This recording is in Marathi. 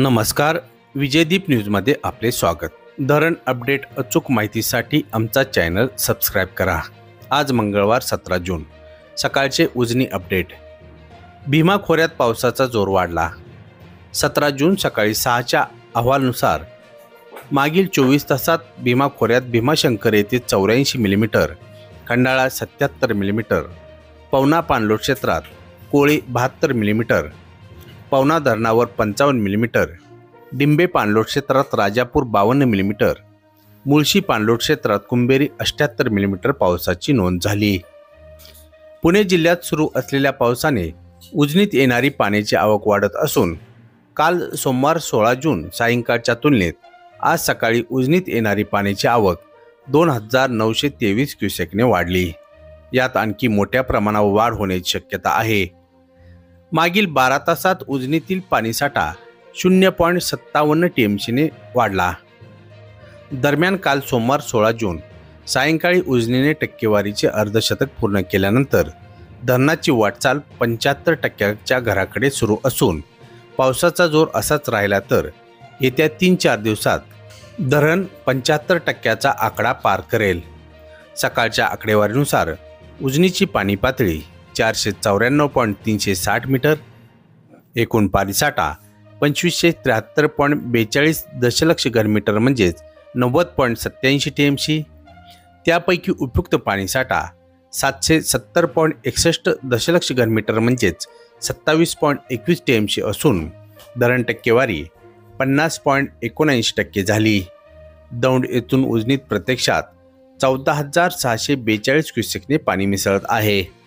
नमस्कार. विजयदीप न्यूजमध्ये आपले स्वागत. धरण अपडेट अचूक माहितीसाठी आमचा चॅनल सबस्क्राईब करा. आज मंगळवार 17 जून सकाळचे उजनी अपडेट. भीमा खोऱ्यात पावसाचा जोर वाढला. 17 जून सकाळी 6च्या अहवालानुसार मागील 24 तासात भीमा खोऱ्यात भीमाशंकर येथे 84 मिलीमीटर, खंडाळा 77 मिलीमीटर, पवना पाणलोट क्षेत्रात कोळी 72 मिलीमीटर, पवना धरणावर 55 मिलीमीटर, डिंबे पाणलोट क्षेत्रात राजापूर 52 मिलीमीटर, मुळशी पाणलोट क्षेत्रात कुंभेरी 78 मिलीमीटर पावसाची नोंद झाली. पुणे जिल्ह्यात सुरू असलेल्या पावसाने उजनीत येणारी पाण्याची आवक वाढत असून काल सोमवार 16 जून सायंकाळच्या तुलनेत आज सकाळी उजनीत येणारी पाण्याची आवक 2923 क्युसेकने वाढली. यात आणखी मोठ्या प्रमाणावर वाढ होण्याची शक्यता आहे. मागील 12 तासात उजनीतील पाणीसाठा 0.57 टीएमसीने वाढला. दरम्यान काल सोमवार 16 जून सायंकाळी उजनीने टक्केवारीचे अर्धशतक पूर्ण केल्यानंतर धरणाची वाटचाल 75% घराकडे सुरू असून पावसाचा जोर असाच राहिला तर येत्या 3-4 दिवसात धरण 75% आकडा पार करेल. सकाळच्या आकडेवारीनुसार उजनीची पाणी पातळी 494.360 मीटर, एकूण पाणीसाठा 2573.42 दशलक्ष घनमीटर म्हणजेच 90.87 टीएमसी. त्यापैकी उपयुक्त पाणीसाठा 770.61 दशलक्ष घनमीटर म्हणजेच 27.21 टीएमसी असून धरण टक्केवारी 50.79% झाली. दौंड येथून उजनीत प्रत्यक्षात 14,642 क्युसेकने पाणी मिसळत आहे.